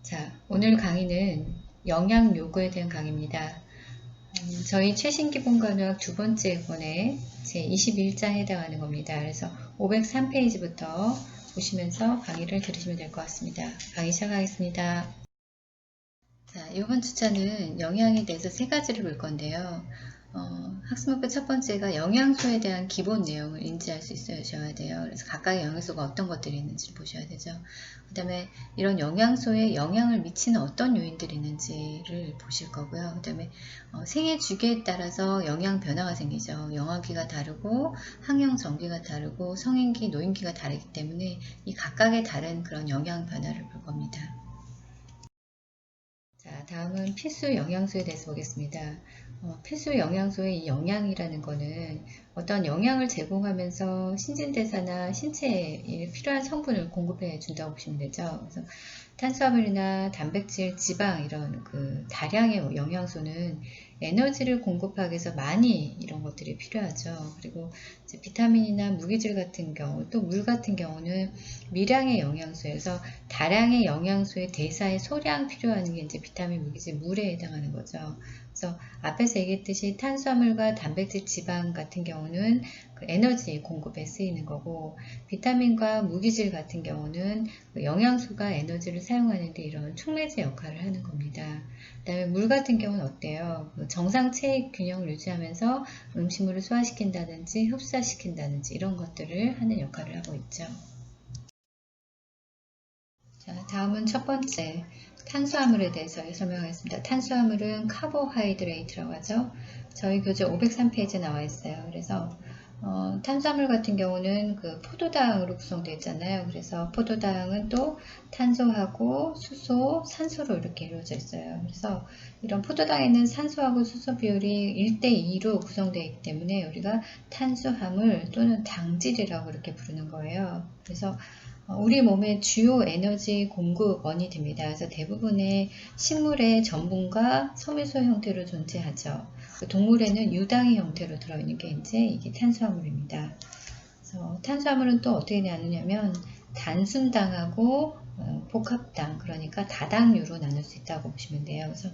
자, 오늘 강의는 영양 요구에 대한 강의입니다. 저희 최신 기본과학 두 번째 권의 제 21장에 해당하는 겁니다. 그래서 503페이지부터 보시면서 강의를 들으시면 될 것 같습니다. 강의 시작하겠습니다. 자, 이번 주차는 영양에 대해서 세 가지를 볼 건데요. 학습 목표 첫 번째가 영양소에 대한 기본 내용을 인지할 수 있으셔야 돼요. 그래서 각각의 영양소가 어떤 것들이 있는지를 보셔야 되죠. 그 다음에 이런 영양소에 영향을 미치는 어떤 요인들이 있는지를 보실 거고요. 그 다음에 생애 주기에 따라서 영양 변화가 생기죠. 영아기가 다르고 학령 전기가 다르고 성인기, 노인기가 다르기 때문에 이 각각의 다른 그런 영양 변화를 볼 겁니다. 자, 다음은 필수 영양소에 대해서 보겠습니다. 필수 영양소의 이 영양이라는 거는 어떤 영양을 제공하면서 신진대사나 신체에 필요한 성분을 공급해 준다고 보시면 되죠. 그래서 탄수화물이나 단백질, 지방 이런 그 다량의 영양소는 에너지를 공급하기 위해서 많이 이런 것들이 필요하죠. 그리고 이제 비타민이나 무기질 같은 경우, 또 물 같은 경우는 미량의 영양소에서 다량의 영양소의 대사에 소량 필요한 게 이제 비타민, 무기질, 물에 해당하는 거죠. 그래서 앞에서 얘기했듯이 탄수화물과 단백질, 지방 같은 경우는 그 에너지 공급에 쓰이는 거고, 비타민과 무기질 같은 경우는 그 영양소가 에너지를 사용하는데 이런 촉매제 역할을 하는 겁니다. 그 다음에 물 같은 경우는 어때요? 그 정상 체액 균형을 유지하면서 음식물을 소화시킨다든지 흡수시킨다든지 이런 것들을 하는 역할을 하고 있죠. 자, 다음은 첫 번째 탄수화물에 대해서 설명하겠습니다. 탄수화물은 카보하이드레이트라고 하죠. 저희 교재 503페이지에 나와 있어요. 그래서 탄수화물 같은 경우는 그 포도당으로 구성되어 있잖아요. 그래서 포도당은 또 탄소하고 수소, 산소로 이렇게 이루어져 있어요. 그래서 이런 포도당에는 산소하고 수소 비율이 1대2로 구성되어 있기 때문에 우리가 탄수화물 또는 당질이라고 이렇게 부르는 거예요. 그래서 우리 몸의 주요 에너지 공급원이 됩니다. 그래서 대부분의 식물의 전분과 섬유소 형태로 존재하죠. 동물에는 유당의 형태로 들어있는 게 이제 이게 탄수화물입니다. 그래서 탄수화물은 또 어떻게 나누냐면 단순당하고 복합당, 그러니까 다당류로 나눌 수 있다고 보시면 돼요. 그래서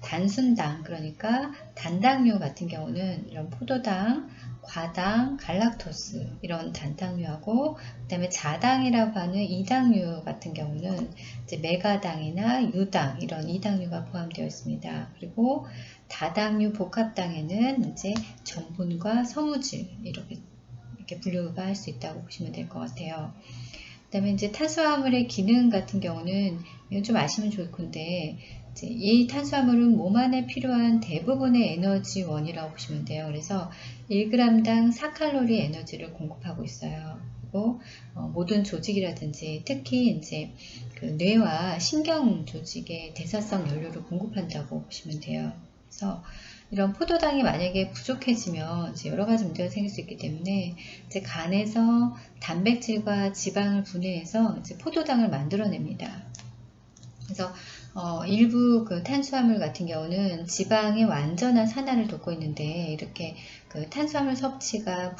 단순당, 그러니까 단당류 같은 경우는 이런 포도당, 과당, 갈락토스 이런 단당류하고, 그 다음에 자당이라고 하는 이당류 같은 경우는 이제 메가당이나 유당 이런 이당류가 포함되어 있습니다. 그리고 다당류 복합당에는 이제 전분과 섬유질 이렇게 분류가 할 수 있다고 보시면 될 것 같아요. 그 다음에 이제 탄수화물의 기능 같은 경우는 이건 좀 아시면 좋을 건데, 이 탄수화물은 몸 안에 필요한 대부분의 에너지원이라고 보시면 돼요. 그래서 1g당 4칼로리 에너지를 공급하고 있어요. 그리고 모든 조직이라든지 특히 이제 그 뇌와 신경 조직의 대사성 연료를 공급한다고 보시면 돼요. 그래서 이런 포도당이 만약에 부족해지면 이제 여러 가지 문제가 생길 수 있기 때문에 이제 간에서 단백질과 지방을 분해해서 이제 포도당을 만들어냅니다. 그래서 일부 그 탄수화물 같은 경우는 지방의 완전한 산화를 돕고 있는데, 이렇게 그 탄수화물 섭취가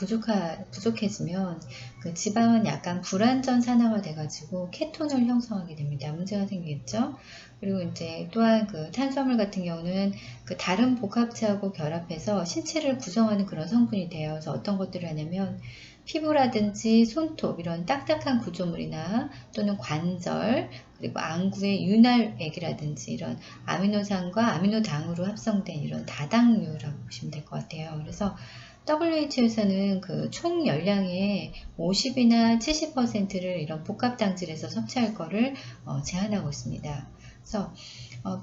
부족해지면 그 지방은 약간 불완전 산화가 돼가지고 케톤을 형성하게 됩니다. 문제가 생기겠죠. 그리고 이제 또한 그 탄수화물 같은 경우는 그 다른 복합체하고 결합해서 신체를 구성하는 그런 성분이 돼요. 그래서 어떤 것들을 하냐면 피부라든지 손톱 이런 딱딱한 구조물이나 또는 관절, 그리고 안구의 윤활액이라든지 이런 아미노산과 아미노당으로 합성된 이런 다당류라고 보시면 될 것 같아요. 그래서 WHO에서는 그 총 열량의 50이나 70%를 이런 복합당질에서 섭취할 거를 제한하고 있습니다. 그래서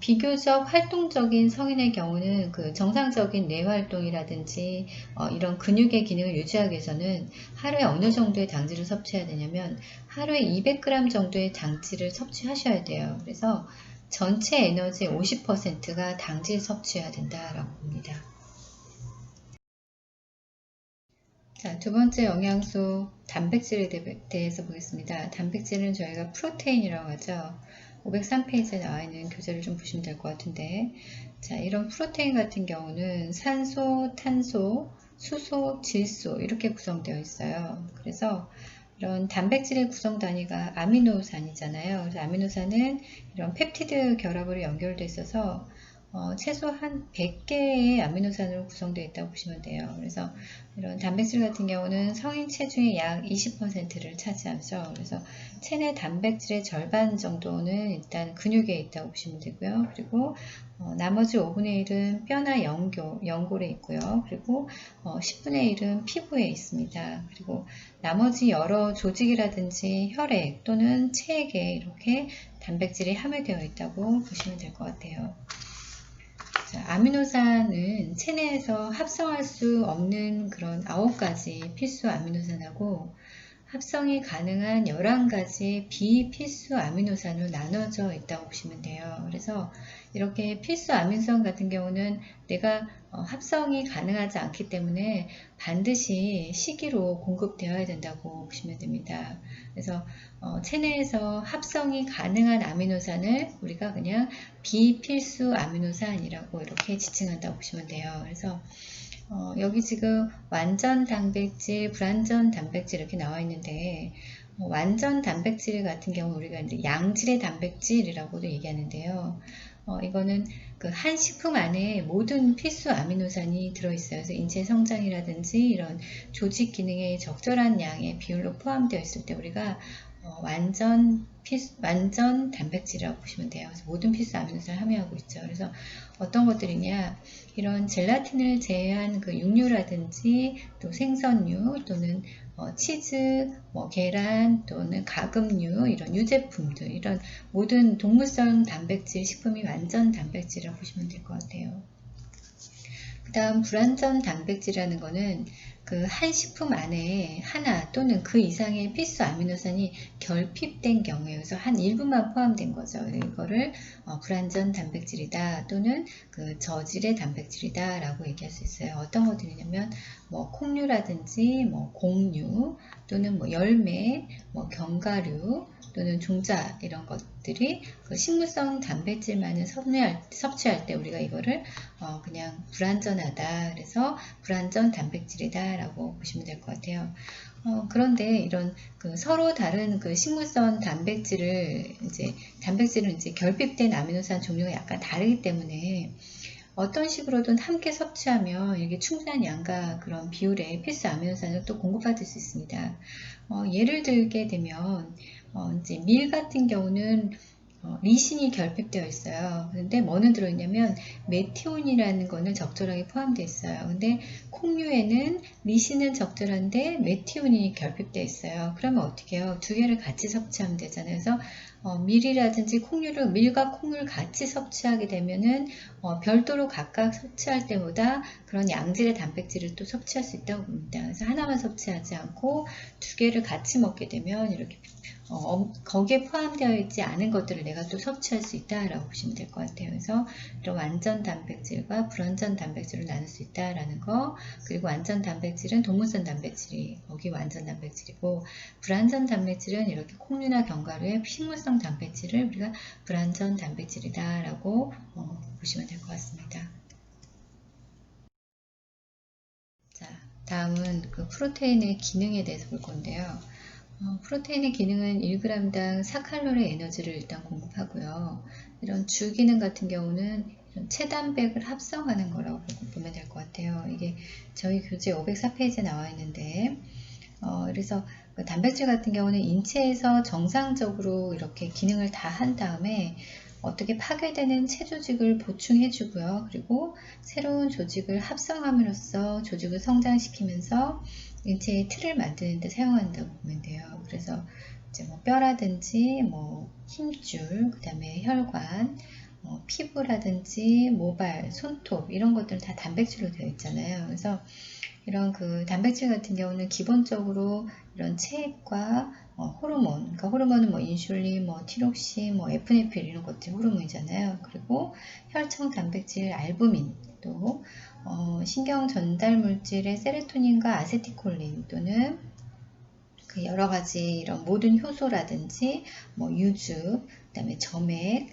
비교적 활동적인 성인의 경우는 그 정상적인 뇌활동이라든지 이런 근육의 기능을 유지하기 위해서는 하루에 어느 정도의 당질을 섭취해야 되냐면 하루에 200g 정도의 당질을 섭취하셔야 돼요. 그래서 전체 에너지의 50%가 당질 섭취해야 된다라고 봅니다. 자, 두 번째 영양소 단백질에 대해서 보겠습니다. 단백질은 저희가 프로테인이라고 하죠. 503페이지에 나와 있는 교재를 좀 보시면 될 것 같은데, 자, 이런 프로테인 같은 경우는 산소, 탄소, 수소, 질소 이렇게 구성되어 있어요. 그래서 이런 단백질의 구성 단위가 아미노산이잖아요. 그래서 아미노산은 이런 펩티드 결합으로 연결되어 있어서 최소한 100개의 아미노산으로 구성되어 있다고 보시면 돼요. 그래서 이런 단백질 같은 경우는 성인 체중의 약 20%를 차지하죠. 그래서 체내 단백질의 절반 정도는 일단 근육에 있다고 보시면 되고요. 그리고 나머지 5분의 1은 뼈나 연골에 있고요. 그리고 10분의 1은 피부에 있습니다. 그리고 나머지 여러 조직이라든지 혈액 또는 체액에 이렇게 단백질이 함유되어 있다고 보시면 될 것 같아요. 자, 아미노산은 체내에서 합성할 수 없는 그런 9가지 필수 아미노산하고 합성이 가능한 11가지 비필수 아미노산으로 나눠져 있다고 보시면 돼요. 그래서 이렇게 필수 아미노산 같은 경우는 내가 합성이 가능하지 않기 때문에 반드시 식이로 공급되어야 된다고 보시면 됩니다. 그래서 체내에서 합성이 가능한 아미노산을 우리가 그냥 비필수 아미노산이라고 이렇게 지칭한다고 보시면 돼요. 그래서 여기 지금 완전 단백질, 불완전 단백질 이렇게 나와 있는데 완전 단백질 같은 경우 우리가 이제 양질의 단백질이라고도 얘기하는데요. 이거는 그 한 식품 안에 모든 필수 아미노산이 들어있어요. 그래서 인체 성장이라든지 이런 조직 기능에 적절한 양의 비율로 포함되어 있을 때 우리가 완전 단백질이라고 보시면 돼요. 그래서 모든 필수 아미노산을 함유하고 있죠. 그래서 어떤 것들이냐, 이런 젤라틴을 제외한 그 육류라든지 또 생선류 또는 치즈, 계란 또는 가금류 이런 유제품들, 이런 모든 동물성 단백질 식품이 완전 단백질이라고 보시면 될 것 같아요. 그 다음 불완전 단백질이라는 거는 그 한 식품 안에 하나 또는 그 이상의 필수 아미노산이 결핍된 경우에서 한 일부만 포함된 거죠. 이거를 불완전 단백질이다 또는 그 저질의 단백질이다 라고 얘기할 수 있어요. 어떤 것들이냐면 콩류라든지 공류 또는 열매, 견과류 또는 종자 이런 것들이 그 식물성 단백질만을 섭취할 때 우리가 이거를 그냥 불완전하다, 그래서 불완전 단백질이다 라고 보시면 될 것 같아요. 그런데 이런 그 서로 다른 그 식물성 단백질은 이제 결핍된 아미노산 종류가 약간 다르기 때문에 어떤 식으로든 함께 섭취하면 이게 충분한 양과 그런 비율의 필수 아미노산을 또 공급받을 수 있습니다. 예를 들게 되면 이제 밀 같은 경우는 리신이 결핍되어 있어요. 근데 뭐는 들어있냐면 메티온이라는 거는 적절하게 포함되어 있어요. 근데 콩류에는 리신은 적절한데 메티온이 결핍되어 있어요. 그러면 어떻게 해요? 두 개를 같이 섭취하면 되잖아요. 그래서 밀이라든지 밀과 콩류를 같이 섭취하게 되면은 별도로 각각 섭취할 때보다 그런 양질의 단백질을 또 섭취할 수 있다고 봅니다. 그래서 하나만 섭취하지 않고 두 개를 같이 먹게 되면 이렇게 거기에 포함되어 있지 않은 것들을 내가 또 섭취할 수 있다라고 보시면 될 것 같아요. 그래서 이런 완전 단백질과 불완전 단백질을 나눌 수 있다라는 거, 그리고 완전 단백질은 동물성 단백질이 거기 완전 단백질이고, 불완전 단백질은 이렇게 콩류나 견과류의 식물성 단백질을 우리가 불완전 단백질이다라고 보시면 될 것 같습니다. 자, 다음은 그 프로테인의 기능에 대해서 볼 건데요. 프로테인의 기능은 1g당 4칼로리 에너지를 일단 공급하고요. 이런 주기능 같은 경우는 이런 체단백을 합성하는 거라고 보면 될 것 같아요. 이게 저희 교재 504페이지에 나와 있는데, 그래서 그 단백질 같은 경우는 인체에서 정상적으로 이렇게 기능을 다 한 다음에 어떻게 파괴되는 체조직을 보충해 주고요. 그리고 새로운 조직을 합성함으로써 조직을 성장시키면서 인체의 틀을 만드는 데 사용한다고 보면 돼요. 그래서 이제 뼈라든지 힘줄, 그 다음에 혈관, 피부라든지 모발, 손톱 이런 것들은 다 단백질로 되어 있잖아요. 그래서 이런 그 단백질 같은 경우는 기본적으로 이런 체액과 호르몬, 그러니까 호르몬은 인슐린, 티록신, 에프네필 이런 것들 호르몬이잖아요. 그리고 혈청 단백질, 알부민, 또 신경 전달 물질의 세로토닌과 아세틸콜린 또는 그 여러 가지 이런 모든 효소라든지 유주, 그다음에 점액,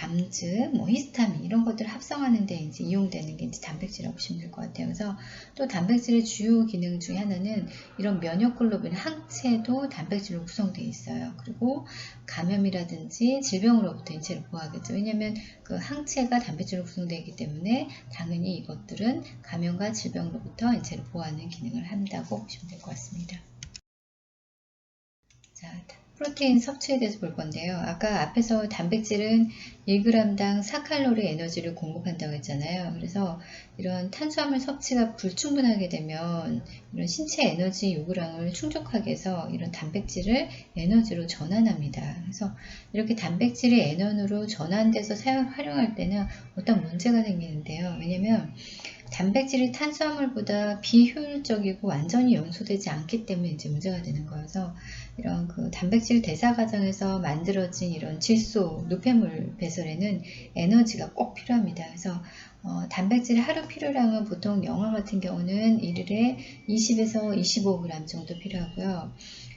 담즙, 뭐 히스타민 이런 것들을 합성하는 데 이제 이용되는 게 이제 단백질이라고 보시면 될 것 같아요. 그래서 또 단백질의 주요 기능 중에 하나는 이런 면역글로빈 항체도 단백질로 구성되어 있어요. 그리고 감염이라든지 질병으로부터 인체를 보호하겠죠. 왜냐하면 그 항체가 단백질로 구성되어 있기 때문에 당연히 이것들은 감염과 질병으로부터 인체를 보호하는 기능을 한다고 보시면 될 것 같습니다. 자, 프로테인 섭취에 대해서 볼 건데요. 아까 앞에서 단백질은 1g당 4칼로리 에너지를 공급한다고 했잖아요. 그래서 이런 탄수화물 섭취가 불충분하게 되면 이런 신체 에너지 요구량을 충족하기 위해서 이런 단백질을 에너지로 전환합니다. 그래서 이렇게 단백질이 에너지로 전환돼서 활용할 때는 어떤 문제가 생기는데요. 왜냐면 단백질이 탄수화물보다 비효율적이고 완전히 연소되지 않기 때문에 이제 문제가 되는 거여서 이런 그 단백질 대사 과정에서 만들어진 이런 질소, 노폐물 배설에는 에너지가 꼭 필요합니다. 그래서 단백질 하루 필요량은 보통 영아 같은 경우는 일일에 20에서 25g 정도 필요하고요.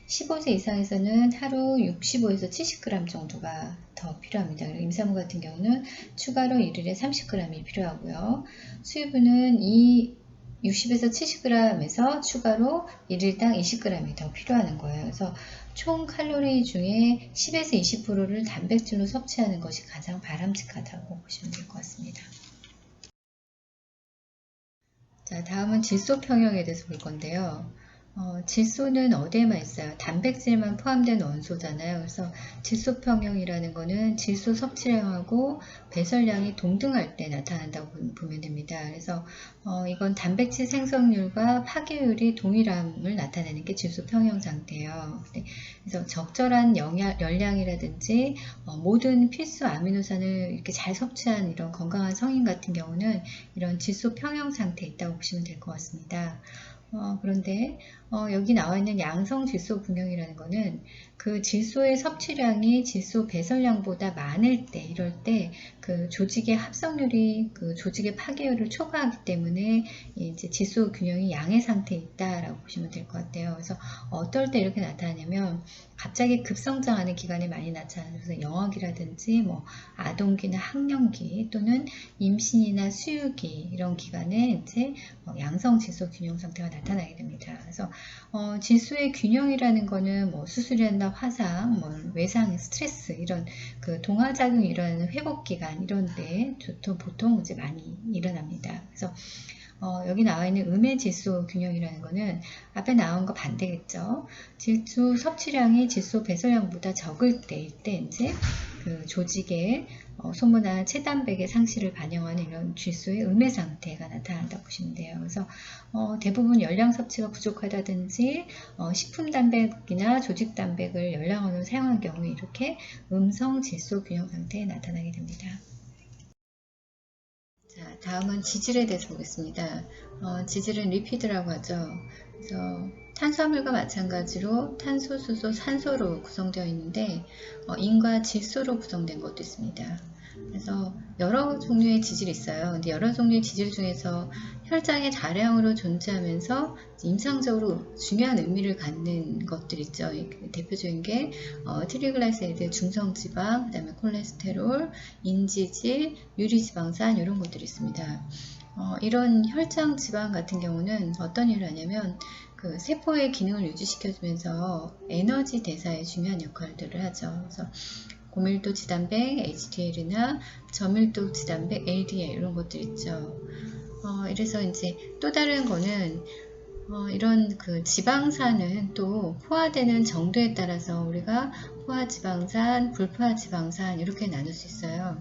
15세 이상에서는 하루 65에서 70g 정도가 더 필요합니다. 임산부 같은 경우는 추가로 일일에 30g이 필요하고요. 수유부는 이 60에서 70g에서 추가로 1일당 20g이 더 필요한 거예요. 그래서 총 칼로리 중에 10에서 20%를 단백질로 섭취하는 것이 가장 바람직하다고 보시면 될 것 같습니다. 자, 다음은 질소 평형에 대해서 볼 건데요. 질소는 어디에만 있어요? 단백질만 포함된 원소잖아요. 그래서 질소 평형이라는 거는 질소 섭취량하고 배설량이 동등할 때 나타난다고 보면 됩니다. 그래서 이건 단백질 생성률과 파괴율이 동일함을 나타내는 게 질소 평형 상태예요. 그래서 적절한 열량이라든지 모든 필수 아미노산을 이렇게 잘 섭취한 이런 건강한 성인 같은 경우는 이런 질소 평형 상태에 있다고 보시면 될 것 같습니다. 그런데 여기 나와 있는 양성 질소 균형이라는 거는 그 질소의 섭취량이 질소 배설량보다 많을 때, 이럴 때 그 조직의 합성률이 그 조직의 파괴율을 초과하기 때문에 이제 질소 균형이 양의 상태에 있다라고 보시면 될 것 같아요. 그래서 어떨 때 이렇게 나타나냐면 갑자기 급성장하는 기간에 많이 나타나요. 그래서 영아기라든지 뭐 아동기나 학령기 또는 임신이나 수유기 이런 기간에 이제 양성 질소 균형 상태가 나타나게 됩니다. 그래서 질소의 균형이라는 거는 뭐 수술이나 화상, 뭐 외상, 스트레스 이런 그 동화작용이 일어나는 회복 기간 이런 데 보통 이제 많이 일어납니다. 그래서 여기 나와 있는 음의 질소 균형이라는 거는 앞에 나온 거 반대겠죠. 질소 섭취량이 질소 배설량보다 적을 때일 때 이제 그 조직의 소모나 체단백의 상실을 반영하는 이런 질소의 음의 상태가 나타난다고 보시면 돼요. 그래서 대부분 열량 섭취가 부족하다든지 식품 단백이나 조직 단백을 열량으로 사용한 경우에 이렇게 음성 질소 균형 상태에 나타나게 됩니다. 자, 다음은 지질에 대해서 보겠습니다. 지질은 리피드라고 하죠. 그래서 탄수화물과 마찬가지로 탄소, 수소, 산소로 구성되어 있는데 인과 질소로 구성된 것도 있습니다. 그래서 여러 종류의 지질이 있어요. 근데 여러 종류의 지질 중에서 혈장에 다량으로 존재하면서 임상적으로 중요한 의미를 갖는 것들 있죠. 대표적인 게 트리글라이세리드, 중성지방, 그다음에 콜레스테롤, 인지질, 유리지방산 이런 것들이 있습니다. 이런 혈장 지방 같은 경우는 어떤 일을 하냐면 그 세포의 기능을 유지시켜주면서 에너지 대사에 중요한 역할들을 하죠. 그래서 고밀도 지단백 HDL이나 저밀도 지단백 LDL 이런 것들 있죠. 이래서 이제 또 다른 거는 이런 그 지방산은 또 포화되는 정도에 따라서 우리가 포화지방산, 불포화지방산 이렇게 나눌 수 있어요.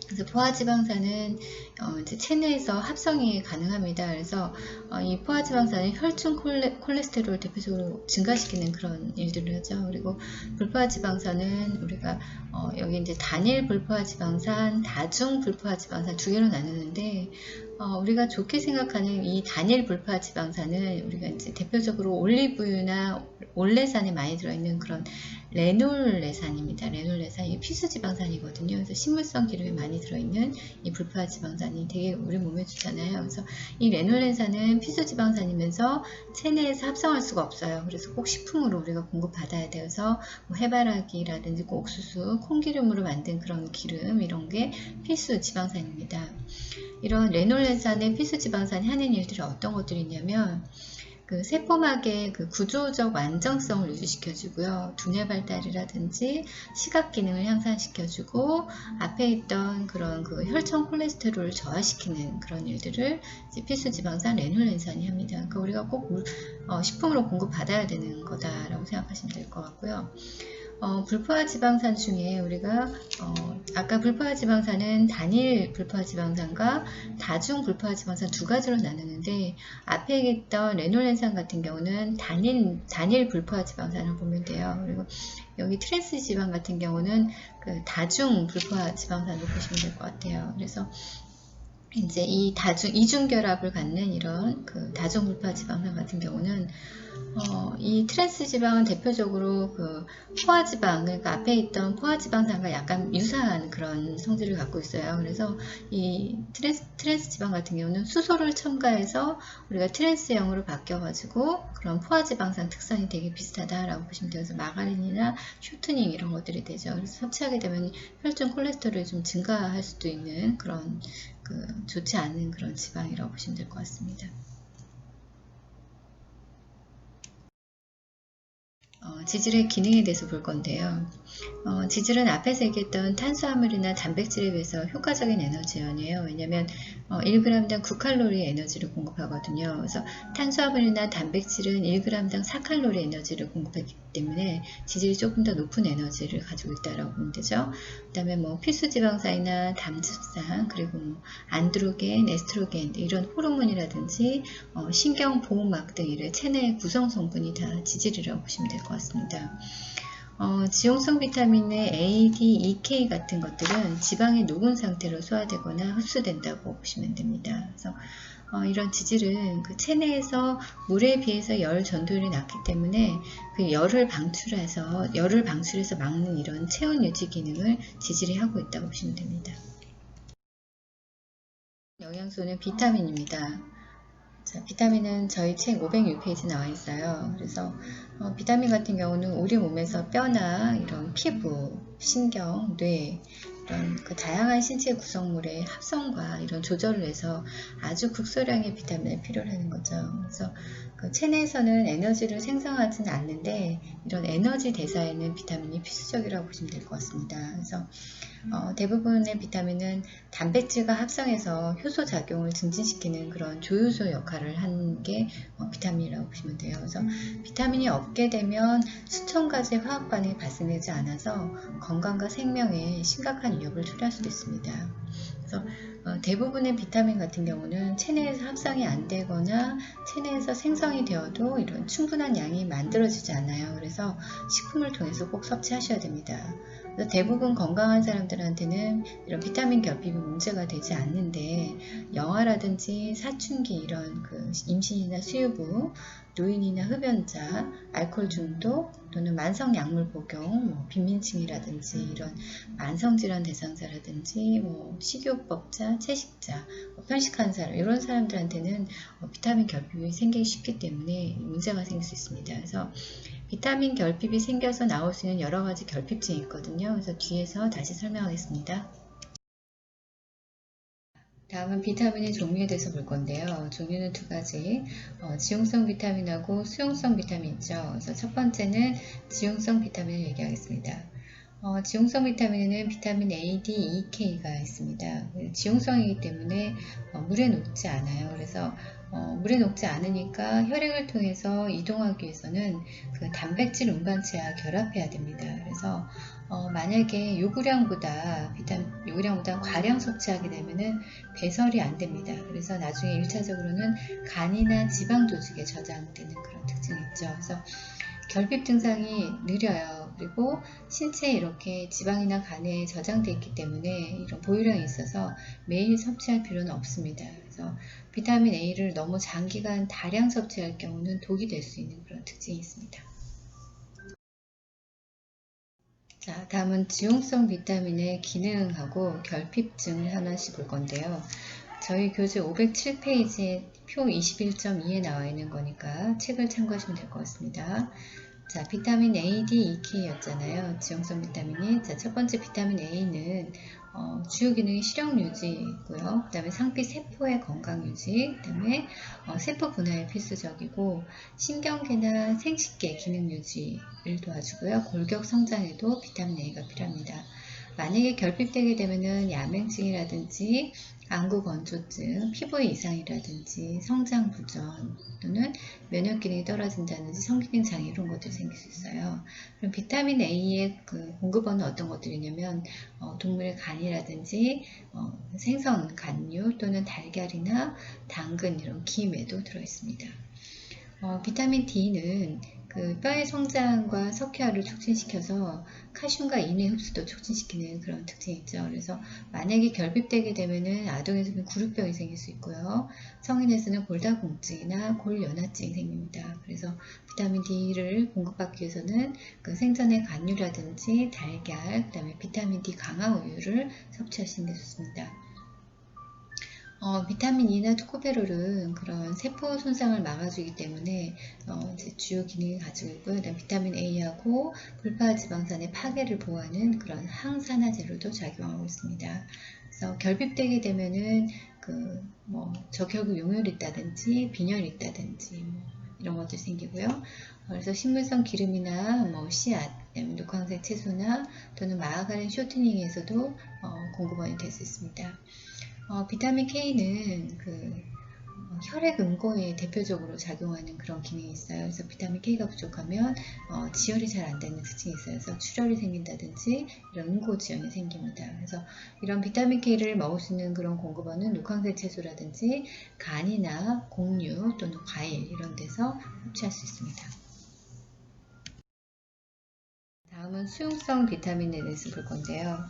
그래서 포화지방산은 이제 체내에서 합성이 가능합니다. 그래서 이 포화지방산은 혈중 콜레스테롤을 대표적으로 증가시키는 그런 일들을 하죠. 그리고 불포화지방산은 우리가 여기 이제 단일 불포화지방산, 다중 불포화지방산 두 개로 나누는데 우리가 좋게 생각하는 이 단일 불포화지방산은 우리가 이제 대표적으로 올리브유나 올레산에 많이 들어있는 그런 레놀레산입니다. 레놀레산이 필수지방산이거든요. 그래서 식물성 기름에 많이 들어있는 이 불포화지방산이 되게 우리 몸에 좋잖아요. 그래서 이 레놀레산은 필수지방산이면서 체내에서 합성할 수가 없어요. 그래서 꼭 식품으로 우리가 공급받아야 돼서 뭐 해바라기라든지 옥수수, 콩기름으로 만든 그런 기름 이런 게 필수 지방산입니다. 이런 레놀레산의 필수 지방산이 하는 일들이 어떤 것들이 있냐면 그 세포막의 그 구조적 완전성을 유지시켜주고요. 두뇌 발달이라든지 시각 기능을 향상시켜주고 앞에 있던 그런 그 혈청 콜레스테롤을 저하시키는 그런 일들을 이제 필수 지방산 레놀레산이 합니다. 그러니까 우리가 꼭 식품으로 공급받아야 되는 거다라고 생각하시면 될 것 같고요. 불포화지방산 중에 우리가 아까 불포화지방산은 단일 불포화지방산과 다중 불포화지방산 두 가지로 나누는데 앞에 있던 레놀렌산 같은 경우는 단일 불포화지방산을 보면 돼요. 그리고 여기 트랜스 지방 같은 경우는 그 다중 불포화지방산을 보시면 될 것 같아요. 그래서 이제 이 이중결합을 갖는 이런 그 다중 불포화지방산 같은 경우는 이 트랜스 지방은 대표적으로 그 포화지방, 그러니까 앞에 있던 포화지방산과 약간 유사한 그런 성질을 갖고 있어요. 그래서 이 트랜스 지방 같은 경우는 수소를 첨가해서 우리가 트랜스형으로 바뀌어가지고 그런 포화지방산 특성이 되게 비슷하다라고 보시면 돼요. 그래서 마가린이나 쇼트닝 이런 것들이 되죠. 그래서 섭취하게 되면 혈중 콜레스테롤이 좀 증가할 수도 있는 그런 좋지 않은 그런 지방이라고 보시면 될 것 같습니다. 지질의 기능에 대해서 볼 건데요. 지질은 앞에서 얘기했던 탄수화물이나 단백질에 비해서 효과적인 에너지원이에요. 왜냐하면 1g당 9칼로리 에너지를 공급하거든요. 그래서 탄수화물이나 단백질은 1g당 4칼로리 에너지를 공급하기 때문에 지질이 조금 더 높은 에너지를 가지고 있다고 보면 되죠. 그 다음에 뭐 필수지방산이나 담즙산, 그리고 뭐 안드로겐, 에스트로겐 이런 호르몬이라든지 신경보호막 등 이런 체내의 구성 성분이 다 지질이라고 보시면 될 것 같습니다. 지용성 비타민의 A, D, E, K 같은 것들은 지방의 녹은 상태로 소화되거나 흡수된다고 보시면 됩니다. 그래서 이런 지질은 그 체내에서 물에 비해서 열 전도율이 낮기 때문에 그 열을 방출해서 막는 이런 체온 유지 기능을 지질이 하고 있다고 보시면 됩니다. 영양소는 비타민입니다. 자, 비타민은 저희 책 506페이지 나와 있어요. 그래서 비타민 같은 경우는 우리 몸에서 뼈나 이런 피부, 신경, 뇌 이런 그 다양한 신체 구성물의 합성과 이런 조절을 해서 아주 극소량의 비타민을 필요로 하는 거죠. 그래서 그 체내에서는 에너지를 생성하지는 않는데 이런 에너지 대사에는 비타민이 필수적이라고 보시면 될 것 같습니다. 그래서 대부분의 비타민은 단백질과 합성해서 효소 작용을 증진시키는 그런 조효소 역할을 하는 게 비타민이라고 보시면 돼요. 그래서 비타민이 없게 되면 수천 가지 화학 반응이 발생되지 않아서 건강과 생명에 심각한 위협을 초래할 수도 있습니다. 그래서 대부분의 비타민 같은 경우는 체내에서 합성이 안 되거나 체내에서 생성이 되어도 이런 충분한 양이 만들어지지 않아요. 그래서 식품을 통해서 꼭 섭취하셔야 됩니다. 그래서 대부분 건강한 사람들한테는 이런 비타민 결핍이 문제가 되지 않는데 영아라든지 사춘기 이런 그 임신이나 수유부, 노인이나 흡연자, 알코올 중독 또는 만성 약물 복용, 뭐 빈민층이라든지 이런 만성질환 대상자라든지 뭐 식이요법자, 채식자, 편식하는 사람 이런 사람들한테는 비타민 결핍이 생기기 쉽기 때문에 문제가 생길 수 있습니다. 그래서 비타민 결핍이 생겨서 나올 수 있는 여러 가지 결핍증이 있거든요. 그래서 뒤에서 다시 설명하겠습니다. 다음은 비타민의 종류에 대해서 볼 건데요. 종류는 두 가지, 지용성 비타민하고 수용성 비타민 있죠. 그래서 첫 번째는 지용성 비타민을 얘기하겠습니다. 지용성 비타민에는 비타민 A, D, E, K가 있습니다. 지용성이기 때문에 물에 녹지 않아요. 그래서 물에 녹지 않으니까 혈액을 통해서 이동하기 위해서는 그 단백질 운반체와 결합해야 됩니다. 그래서 만약에 요구량보다 과량 섭취하게 되면은 배설이 안 됩니다. 그래서 나중에 1차적으로는 간이나 지방 조직에 저장되는 그런 특징이 있죠. 그래서 결핍 증상이 느려요. 그리고 신체에 이렇게 지방이나 간에 저장되어 있기 때문에 이런 보유량이 있어서 매일 섭취할 필요는 없습니다. 그래서 비타민 A를 너무 장기간 다량 섭취할 경우는 독이 될 수 있는 그런 특징이 있습니다. 자, 다음은 지용성 비타민의 기능하고 결핍증을 하나씩 볼 건데요. 저희 교재 507페이지에 표 21.2에 나와 있는 거니까 책을 참고하시면 될 것 같습니다. 자, 비타민 A, D, EK였잖아요. 지용성 비타민이. 자, 첫 번째 비타민 A는 주요 기능이 시력 유지고요. 그 다음에 상피 세포의 건강 유지, 그 다음에 세포 분화에 필수적이고 신경계나 생식계 기능 유지를 도와주고요. 골격 성장에도 비타민 A가 필요합니다. 만약에 결핍되게 되면은 야맹증이라든지 안구 건조증, 피부 이상이라든지 성장 부전 또는 면역 기능이 떨어진다든지 성기능 장애 이런 것들이 생길 수 있어요. 그럼 비타민 A의 그 공급원은 어떤 것들이냐면 동물의 간이라든지 생선 간류 또는 달걀이나 당근 이런 김에도 들어 있습니다. 비타민 D는 그 뼈의 성장과 석회화를 촉진시켜서 칼슘과 인의 흡수도 촉진시키는 그런 특징이 있죠. 그래서 만약에 결핍되게 되면은 아동에서는 구루병이 생길 수 있고요. 성인에서는 골다공증이나 골연화증이 생깁니다. 그래서 비타민 D를 공급받기 위해서는 그 생선의 간류라든지 달걀, 그다음에 비타민 D 강화 우유를 섭취하시는 게 좋습니다. 비타민 E나 토코페롤은 그런 세포 손상을 막아주기 때문에 이제 주요 기능을 가지고 있고요. 그다음 비타민 A하고 불파지방산의 파괴를 보호하는 그런 항산화제로도 작용하고 있습니다. 그래서 결핍되게 되면은 적혈구 용혈이 있다든지 빈혈이 있다든지 이런 것들이 생기고요. 그래서 식물성 기름이나 씨앗, 녹황색 채소나 또는 마가린 쇼트닝에서도 공급원이 될 수 있습니다. 비타민 K는 혈액 응고에 대표적으로 작용하는 그런 기능이 있어요. 그래서 비타민 K가 부족하면 지혈이 잘 안 되는 특징이 있어요. 그래서 출혈이 생긴다든지 이런 응고 지연이 생깁니다. 그래서 이런 비타민 K를 먹을 수 있는 그런 공급원은 녹황색 채소라든지 간이나 곡류 또는 과일 이런 데서 섭취할 수 있습니다. 다음은 수용성 비타민에 대해서 볼 건데요.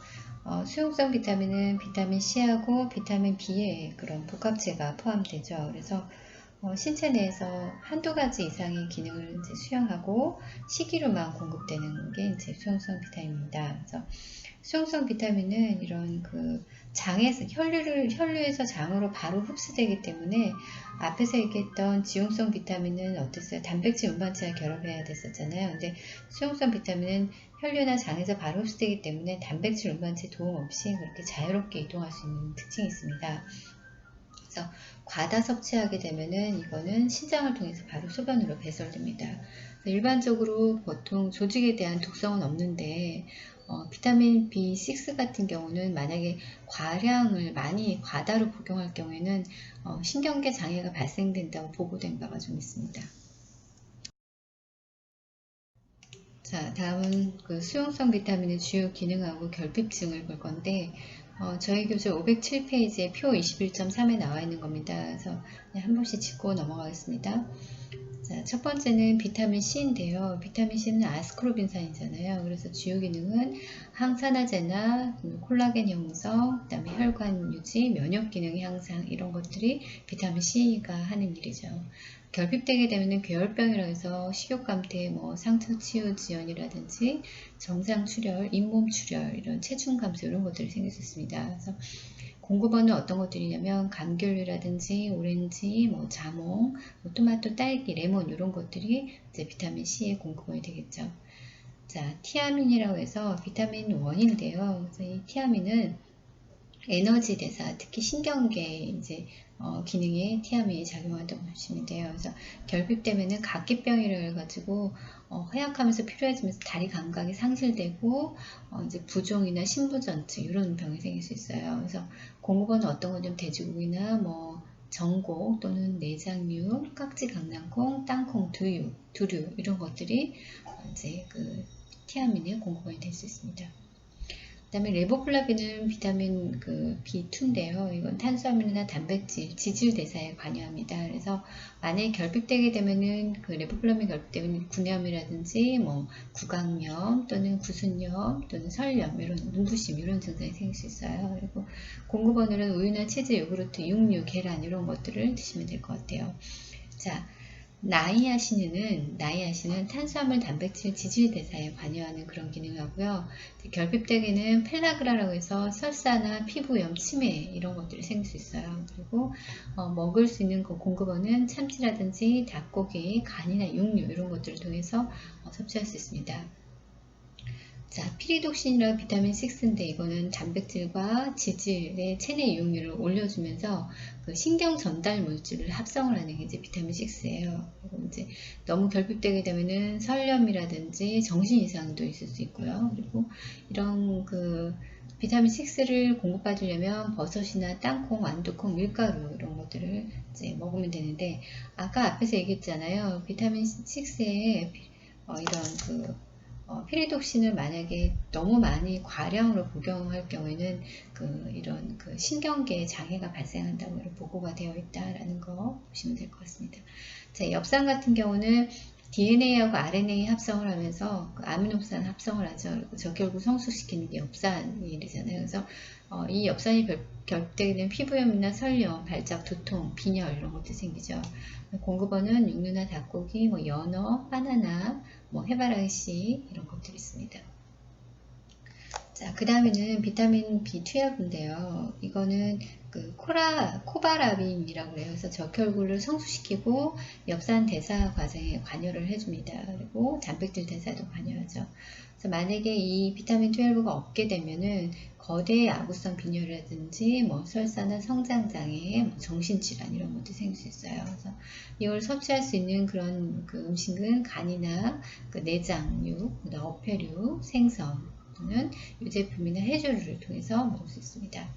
수용성 비타민은 비타민 C하고 비타민 B의 그런 복합체가 포함되죠. 그래서 신체 내에서 한두 가지 이상의 기능을 이제 수용하고 시기로만 공급되는 게 이제 수용성 비타민입니다. 그래서 수용성 비타민은 이런 장에서 혈류에서 장으로 바로 흡수되기 때문에 앞에서 얘기했던 지용성 비타민은 어땠어요? 단백질 운반체와 결합해야 됐었잖아요. 근데 수용성 비타민은 혈류나 장에서 바로 흡수되기 때문에 단백질 운반체 도움 없이 그렇게 자유롭게 이동할 수 있는 특징이 있습니다. 그래서 과다 섭취하게 되면은 이거는 신장을 통해서 바로 소변으로 배설됩니다. 일반적으로 보통 조직에 대한 독성은 없는데 비타민 B6 같은 경우는 만약에 과량을 많이 과다로 복용할 경우에는 신경계 장애가 발생된다고 보고된 바가 좀 있습니다. 자, 다음은 수용성 비타민의 주요 기능하고 결핍증을 볼 건데 저희 교재 507페이지에 표 21.3에 나와 있는 겁니다. 그래서 그냥 한 번씩 짚고 넘어가겠습니다. 자, 첫 번째는 비타민 C인데요. 비타민 C는 아스코르빈산이잖아요. 그래서 주요 기능은 항산화제나 콜라겐 형성, 그 다음에 혈관 유지, 면역 기능 향상 이런 것들이 비타민 C가 하는 일이죠. 결핍되게 되면 괴혈병이라고 해서 식욕감퇴, 상처 치유 지연이라든지 정상 출혈, 잇몸 출혈, 이런 체중 감소 이런 것들이 생길 수 있습니다. 그래서 공급원은 어떤 것들이냐면 감귤류라든지 오렌지, 자몽, 토마토, 딸기, 레몬 이런 것들이 이제 비타민 C의 공급원이 되겠죠. 자, 티아민이라고 해서 비타민 1인데요. 그래서 이 티아민은 에너지 대사, 특히 신경계 이제 기능에 티아민이 작용한다고 보시면 돼요. 그래서 결핍되면은 각기병이라 해가지고 허약하면서 필요해지면서 다리 감각이 상실되고 이제 부종이나 신부전증 이런 병이 생길 수 있어요. 그래서 공급원은 어떤 거냐면 돼지고기나 전곡 또는 내장류, 깍지 강낭콩, 땅콩, 두류 이런 것들이 이제 티아민의 공급원이 될 수 있습니다. 그 다음에 레보플라빈은 비타민 B2인데요. 이건 탄수화물이나 단백질, 지질 대사에 관여합니다. 그래서 만약에 결핍되게 되면은 레보플라빈 결핍되면 구염이라든지 구강염 또는 구순염 또는 설염 이런 눈부심 이런 증상이 생길 수 있어요. 그리고 공급원으로는 우유나 치즈, 요구르트, 육류, 계란 이런 것들을 드시면 될 것 같아요. 자, 나이아신은 탄수화물, 단백질, 지질 대사에 관여하는 그런 기능을 하고요. 결핍되게는 펠라그라라고 해서 설사나 피부염, 치매 이런 것들이 생길 수 있어요. 그리고 먹을 수 있는 그 공급원은 참치라든지 닭고기, 간이나 육류 이런 것들을 통해서 섭취할 수 있습니다. 자, 피리독신이라는 비타민 6인데 이거는 단백질과 지질의 체내 이용률을 올려주면서 그 신경 전달 물질을 합성을 하는 게 이제 비타민 6예요. 그리고 이제 너무 결핍되게 되면은 설염이라든지 정신 이상도 있을 수 있고요. 그리고 이런 그 비타민 6를 공급받으려면 버섯이나 땅콩, 완두콩, 밀가루 이런 것들을 이제 먹으면 되는데 아까 앞에서 얘기했잖아요. 비타민 6에 이런 피리독신을 만약에 너무 많이 과량으로 복용할 경우에는 이런 신경계에 장애가 발생한다고 보고가 되어 있다라는 거 보시면 될 것 같습니다. 자, 엽산 같은 경우는 DNA하고 RNA 합성을 하면서 아미노산 합성을 하죠. 그리고 적혈구 성숙시키는 게 엽산이잖아요. 그래서 이 엽산이 결핍되게 되면 피부염이나 설염, 발작, 두통, 빈혈 이런 것도 생기죠. 공급원은 육류나 닭고기, 연어, 바나나, 해바라기 이런 것들이 있습니다. 자, 그 다음에는 비타민 B12인데요. 이거는 코바라빈이라고 해요. 그래서 적혈구를 성숙시키고 엽산 대사 과정에 관여를 해줍니다. 그리고 단백질 대사도 관여하죠. 그래서 만약에 이 비타민 12가 없게 되면은 거대 아구성 빈혈이라든지 설사나 성장장애, 정신질환 이런 것도 생길 수 있어요. 그래서 이걸 섭취할 수 있는 그런 음식은 간이나 내장류, 어패류, 생선 또는 유제품이나 해조류를 통해서 먹을 수 있습니다.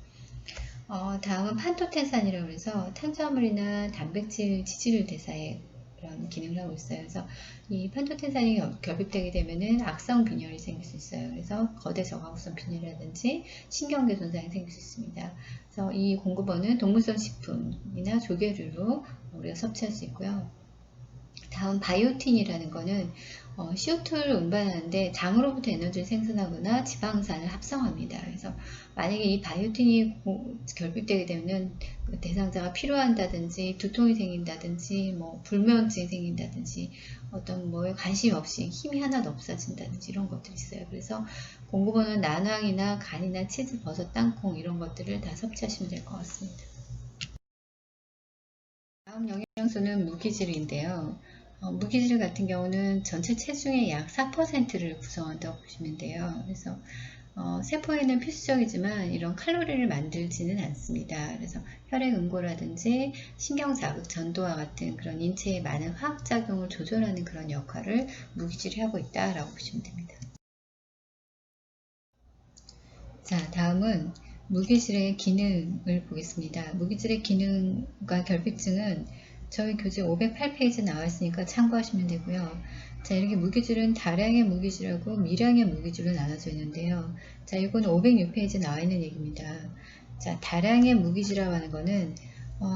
다음은 판토텐산이라고 해서 탄수화물이나 단백질, 지질 대사에 그런 기능을 하고 있어요. 그래서 이 판토텐산이 결핍되게 되면은 악성 빈혈이 생길 수 있어요. 그래서 거대 저하구성 빈혈이라든지 신경계 손상이 생길 수 있습니다. 그래서 이 공급원은 동물성 식품이나 조개류로 우리가 섭취할 수 있고요. 다음 바이오틴이라는 거는 CO2를 운반하는데 당으로부터 에너지를 생산하거나 지방산을 합성합니다. 그래서 만약에 이 바이오틴이 결핍되게 되면 대상자가 피로한다든지 두통이 생긴다든지 불면증이 생긴다든지 어떤 뭐에 관심 없이 힘이 하나도 없어진다든지 이런 것들이 있어요. 그래서 공급원은 난황이나 간이나 치즈, 버섯, 땅콩 이런 것들을 다 섭취하시면 될 것 같습니다. 다음 영양소는 무기질인데요. 무기질 같은 경우는 전체 체중의 약 4%를 구성한다고 보시면 돼요. 그래서 세포에는 필수적이지만 이런 칼로리를 만들지는 않습니다. 그래서 혈액 응고라든지 신경 자극, 전도와 같은 그런 인체의 많은 화학작용을 조절하는 그런 역할을 무기질이 하고 있다라고 보시면 됩니다. 자, 다음은 무기질의 기능을 보겠습니다. 무기질의 기능과 결핍증은 저희 교재 508페이지에 나와 있으니까 참고하시면 되고요. 자, 이렇게 무기질은 다량의 무기질하고 미량의 무기질로 나눠져 있는데요. 자, 이건 506페이지에 나와 있는 얘기입니다. 자, 다량의 무기질이라고 하는 거는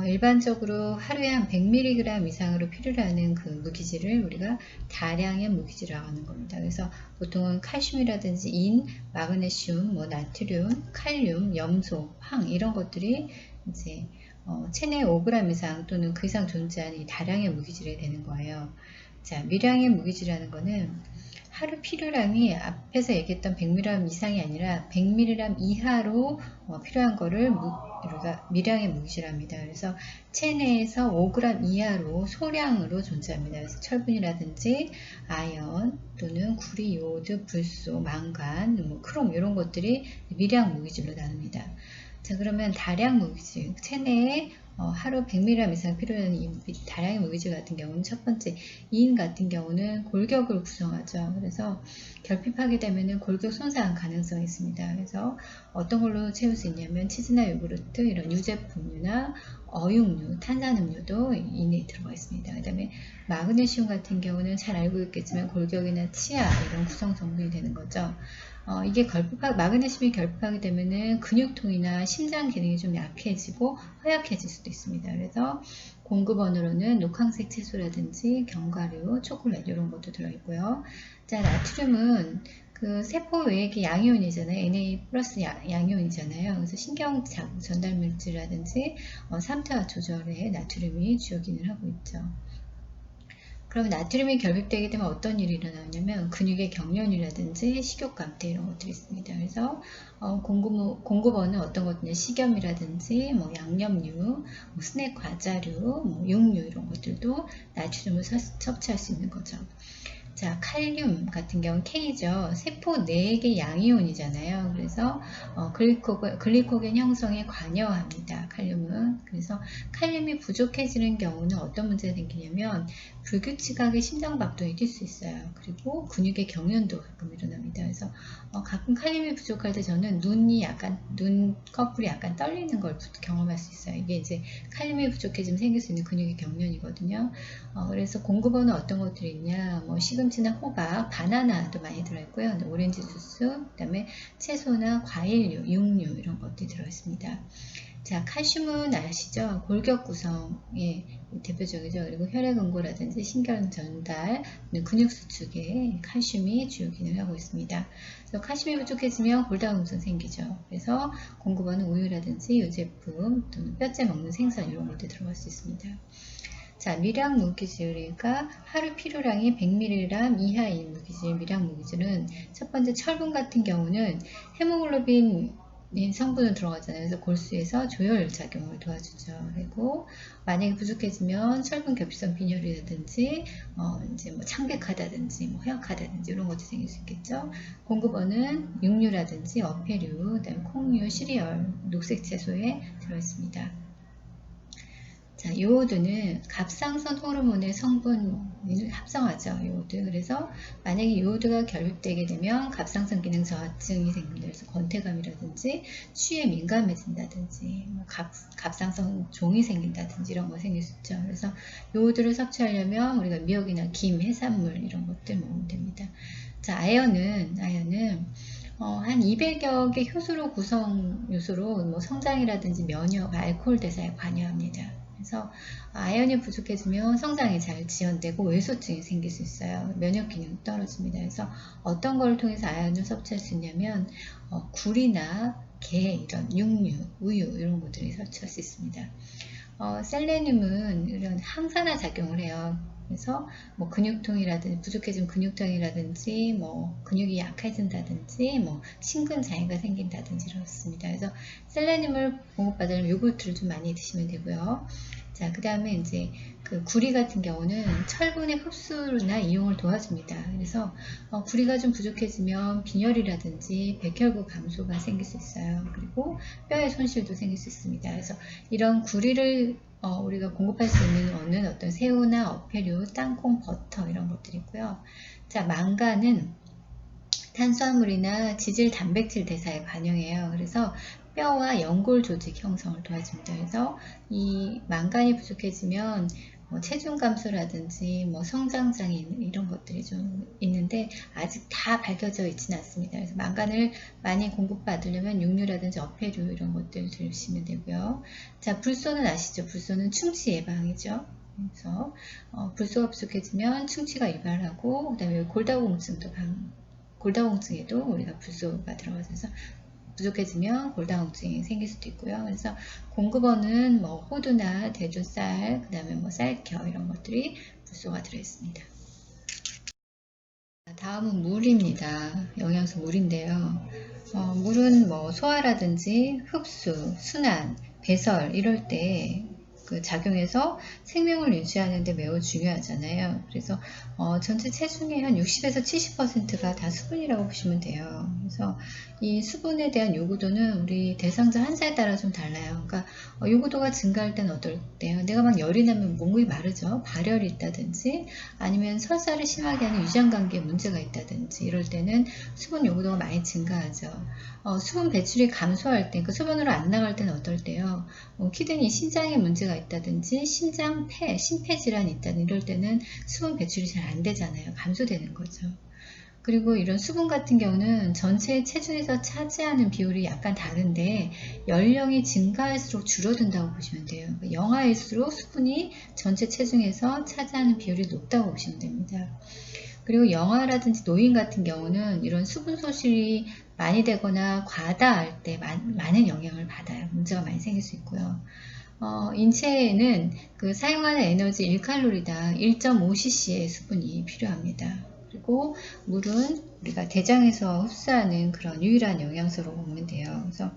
일반적으로 하루에 한 100mg 이상으로 필요로 하는 그 무기질을 우리가 다량의 무기질이라고 하는 겁니다. 그래서 보통은 칼슘이라든지 인, 마그네슘, 나트륨, 칼륨, 염소, 황 이런 것들이 이제 체내에 5g 이상 또는 그 이상 존재하는 다량의 무기질이 되는 거예요. 자, 미량의 무기질이라는 거는 하루 필요량이 앞에서 얘기했던 100mg 이상이 아니라 100mg 이하로 필요한 거를 우리가 미량의 무기질합니다. 그래서 체내에서 5g 이하로 소량으로 존재합니다. 그래서 철분이라든지 아연 또는 구리, 요오드, 불소, 망간, 크롬 이런 것들이 미량 무기질로 나눕니다. 자, 그러면 다량 무기질, 체내에 하루 100mg 이상 필요한 이 다량의 무기질 같은 경우는 첫 번째 인 같은 경우는 골격을 구성하죠. 그래서 결핍하게 되면 골격 손상 가능성이 있습니다. 그래서 어떤 걸로 채울 수 있냐면 치즈나 요구르트 이런 유제품류나 어육류, 탄산음료도 인에 들어가 있습니다. 그 다음에 마그네슘 같은 경우는 잘 알고 있겠지만 골격이나 치아 이런 구성 성분이 되는 거죠. 이게 마그네슘이 결핍하게 되면은 근육통이나 심장 기능이 좀 약해지고 허약해질 수도 있습니다. 그래서 공급원으로는 녹황색 채소라든지 견과류, 초콜릿 이런 것도 들어있고요. 자, 나트륨은 그 세포 외의 양이온이잖아요. Na 플러스 양이온이잖아요. 그래서 신경 전달 물질이라든지 삼투압 조절에 나트륨이 주요 기능을 하고 있죠. 그럼 나트륨이 결핍되게 되면 어떤 일이 일어나냐면 근육의 경련이라든지 식욕 감퇴 이런 것들이 있습니다. 그래서 공급원은 어떤 것들이 식염이라든지 뭐 양념류, 뭐 스낵 과자류, 뭐 육류 이런 것들도 나트륨을 섭취할 수 있는 거죠. 자, 칼륨 같은 경우는 K죠. 세포 내의 양이온이잖아요. 그래서 글리코겐 형성에 관여합니다. 칼륨은. 그래서 칼륨이 부족해지는 경우는 어떤 문제가 생기냐면 불규칙하게 심장박동이 뛸 수 있어요. 그리고 근육의 경련도 가끔 일어납니다. 그래서 가끔 칼륨이 부족할 때 저는 눈 커플이 약간 떨리는 걸 경험할 수 있어요. 이게 이제 칼륨이 부족해지면 생길 수 있는 근육의 경련이거든요. 그래서 공급원은 어떤 것들이 있냐, 뭐 시금치나 호박, 바나나도 많이 들어있고요. 오렌지 주스, 그 다음에 채소나 과일류, 육류 이런 것들이 들어있습니다. 자, 칼슘은 아시죠? 골격 구성의 대표적이죠. 그리고 혈액응고라든지 신경 전달, 근육 수축에 칼슘이 주요 기능을 하고 있습니다. 그래서 칼슘이 부족해지면 골다공증 생기죠. 그래서 공급원은 우유라든지 유제품 또는 뼈째 먹는 생선 이런 것도 들어갈 수 있습니다. 자, 미량 무기질이니까 하루 필요량이 100mg 이하인 무기질, 미량 무기질은 첫 번째 철분 같은 경우는 헤모글로빈 성분은 들어가잖아요. 그래서 골수에서 조혈 작용을 도와주죠. 그리고 만약에 부족해지면 철분 결핍성 빈혈이라든지 이제 뭐 창백하다든지 뭐 허약하다든지 이런 것도 생길 수 있겠죠. 공급원은 육류라든지 어패류, 그다음에 콩류, 시리얼, 녹색 채소에 들어있습니다. 자, 요오드는 갑상선 호르몬의 성분을 합성하죠. 요오드. 그래서 만약에 요오드가 결핍되게 되면 갑상선 기능 저하증이 생깁니다. 그래서 권태감이라든지 취에 민감해진다든지 뭐 갑상선 종이 생긴다든지 이런 거 생길 수 있죠. 그래서 요오드를 섭취하려면 우리가 미역이나 김, 해산물 이런 것들 먹으면 됩니다. 자, 아연은 한 200여 개 효소로 구성 요소로 뭐 성장이라든지 면역, 알코올 대사에 관여합니다. 그래서 아연이 부족해지면 성장이 잘 지연되고 외소증이 생길 수 있어요. 면역 기능이 떨어집니다. 그래서 어떤 걸 통해서 아연을 섭취할 수 있냐면 굴이나 게 이런 육류, 우유 이런 것들을 섭취할 수 있습니다. 셀레늄은 이런 항산화 작용을 해요. 그래서 뭐 근육통이라든지 부족해진 근육통이라든지 뭐 근육이 약해진다든지 뭐 심근 장애가 생긴다든지 이렇습니다. 그래서 셀레늄을 공급받으려면 요구르트를 좀 많이 드시면 되고요. 자, 그 다음에 이제 그 구리 같은 경우는 철분의 흡수나 이용을 도와줍니다. 그래서 구리가 좀 부족해지면 빈혈이라든지 백혈구 감소가 생길 수 있어요. 그리고 뼈의 손실도 생길 수 있습니다. 그래서 이런 구리를 우리가 공급할 수 있는 원은 어떤 새우나 어패류, 땅콩, 버터 이런 것들이 있고요. 자, 망간은 탄수화물이나 지질, 단백질 대사에 관여해요. 그래서 뼈와 연골 조직 형성을 도와줍니다. 그래서 이 망간이 부족해지면 체중 감소라든지 성장장애 이런 것들이 좀 있는데 아직 다 밝혀져 있지는 않습니다. 그래서 망간을 많이 공급받으려면 육류라든지 어패류 이런 것들 드시면 되고요. 자, 불소는 아시죠? 불소는 충치 예방이죠. 그래서 불소가 부족해지면 충치가 유발하고 그다음에 골다공증에도 우리가 불소가 들어가서 부족해지면 골다공증이 생길 수도 있고요. 그래서 공급원은 호두나 대두쌀, 그 다음에 쌀겨 이런 것들이 불소가 들어있습니다. 다음은 물입니다. 영양소 물인데요. 물은 소화라든지 흡수, 순환, 배설 이럴 때 그 작용해서 생명을 유지하는 데 매우 중요하잖아요. 그래서 전체 체중의 한 60에서 70%가 다 수분이라고 보시면 돼요. 그래서 이 수분에 대한 요구도는 우리 대상자 환자에 따라 좀 달라요. 그러니까 요구도가 증가할 때는 어떨 때요? 내가 막 열이 나면 목이 마르죠. 발열이 있다든지 아니면 설사를 심하게 하는 위장관계에 문제가 있다든지 이럴 때는 수분 요구도가 많이 증가하죠. 수분 배출이 감소할 때, 그 수분으로 안 나갈 때는 어떨 때요? 키드니, 신장에 문제가 있다든지 심장, 심폐질환이 있다든지 이럴 때는 수분 배출이 잘 안 되잖아요. 감소되는 거죠. 그리고 이런 수분 같은 경우는 전체 체중에서 차지하는 비율이 약간 다른데 연령이 증가할수록 줄어든다고 보시면 돼요. 영하일수록 수분이 전체 체중에서 차지하는 비율이 높다고 보시면 됩니다. 그리고 영아라든지 노인 같은 경우는 이런 수분 소실이 많이 되거나 과다할 때 많은 영향을 받아요. 문제가 많이 생길 수 있고요. 인체에는 그 사용하는 에너지 1칼로리당 1.5cc의 수분이 필요합니다. 그리고 물은 우리가 대장에서 흡수하는 그런 유일한 영양소로 보면 돼요. 그래서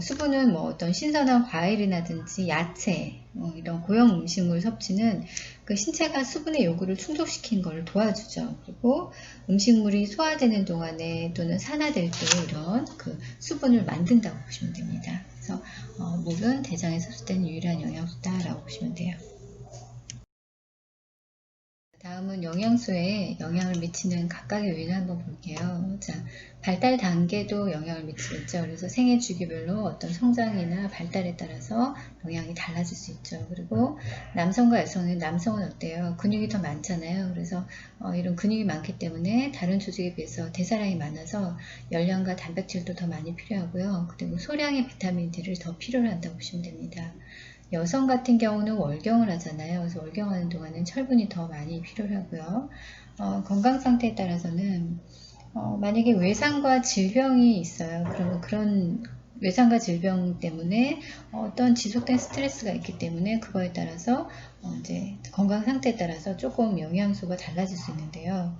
수분은 뭐 어떤 신선한 과일이라든지 야채, 이런 고형 음식물 섭취는 그 신체가 수분의 요구를 충족시키는 걸 도와주죠. 그리고 음식물이 소화되는 동안에 또는 산화될 때 이런 그 수분을 만든다고 보시면 됩니다. 그래서 물은 대장에서 흡수되는 유일한 영양소다라고 보시면 돼요. 다음은 영양소에 영향을 미치는 각각의 요인을 한번 볼게요. 자, 발달 단계도 영향을 미치겠죠. 그래서 생애 주기별로 어떤 성장이나 발달에 따라서 영향이 달라질 수 있죠. 그리고 남성과 여성은, 남성은 어때요? 근육이 더 많잖아요. 그래서 이런 근육이 많기 때문에 다른 조직에 비해서 대사량이 많아서 열량과 단백질도 더 많이 필요하고요. 그리고 소량의 비타민 D를 더 필요로 한다고 보시면 됩니다. 여성 같은 경우는 월경을 하잖아요. 그래서 월경하는 동안은 철분이 더 많이 필요하고요. 건강 상태에 따라서는 만약에 외상과 질병이 있어요. 그러면 그런 외상과 질병 때문에 어떤 지속된 스트레스가 있기 때문에 그거에 따라서 이제 건강 상태에 따라서 조금 영양소가 달라질 수 있는데요.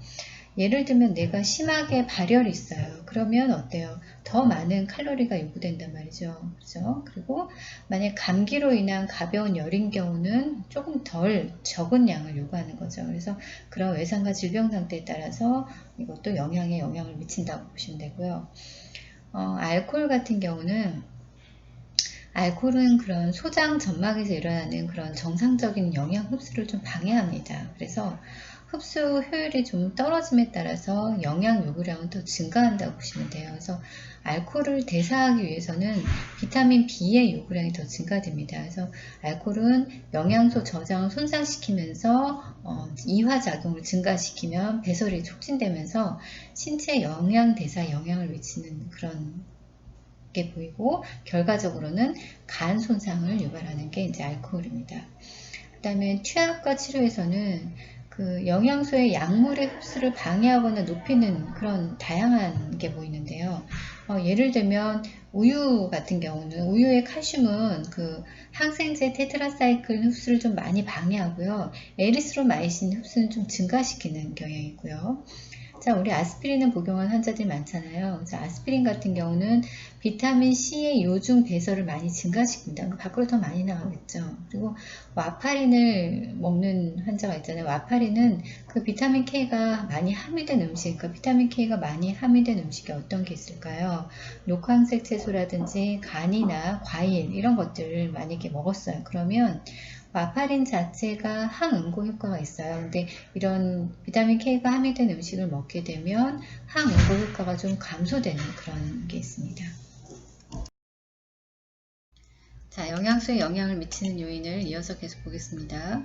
예를 들면 내가 심하게 발열이 있어요. 그러면 어때요? 더 많은 칼로리가 요구된단 말이죠. 그죠? 그리고 만약 감기로 인한 가벼운 열인 경우는 조금 덜 적은 양을 요구하는 거죠. 그래서 그런 외상과 질병 상태에 따라서 이것도 영향을 미친다고 보시면 되고요. 알코올 같은 경우는 알코올은 그런 소장 점막에서 일어나는 그런 정상적인 영양 흡수를 좀 방해합니다. 그래서 흡수 효율이 좀 떨어짐에 따라서 영양 요구량은 더 증가한다고 보시면 돼요. 그래서 알코올을 대사하기 위해서는 비타민 B의 요구량이 더 증가됩니다. 그래서 알코올은 영양소 저장을 손상시키면서 이화작용을 증가시키면 배설이 촉진되면서 신체 영양 대사에 영향을 미치는 그런 게 보이고, 결과적으로는 간 손상을 유발하는 게 이제 알코올입니다. 그 다음에 취약과 치료에서는 그 영양소의 약물의 흡수를 방해하거나 높이는 그런 다양한 게 보이는데요. 예를 들면 우유 같은 경우는 우유의 칼슘은 그 항생제 테트라사이클 흡수를 좀 많이 방해하고요. 에리스로마이신 흡수는 좀 증가시키는 경향이 있고요. 자, 우리 아스피린을 복용한 환자들이 많잖아요. 그래서 아스피린 같은 경우는 비타민 C의 요중 배설을 많이 증가시킵니다. 그 밖으로 더 많이 나가겠죠. 그리고 와파린을 먹는 환자가 있잖아요. 와파린은 그 비타민 K가 많이 함유된 음식, 그러니까 비타민 K가 많이 함유된 음식이 어떤 게 있을까요? 녹황색 채소라든지 간이나 과일 이런 것들을 만약에 먹었어요. 그러면 와파린 자체가 항응고 효과가 있어요. 근데 이런 비타민 K가 함유된 음식을 먹게 되면 항응고 효과가 좀 감소되는 그런 게 있습니다. 자, 영양소에 영향을 미치는 요인을 이어서 계속 보겠습니다.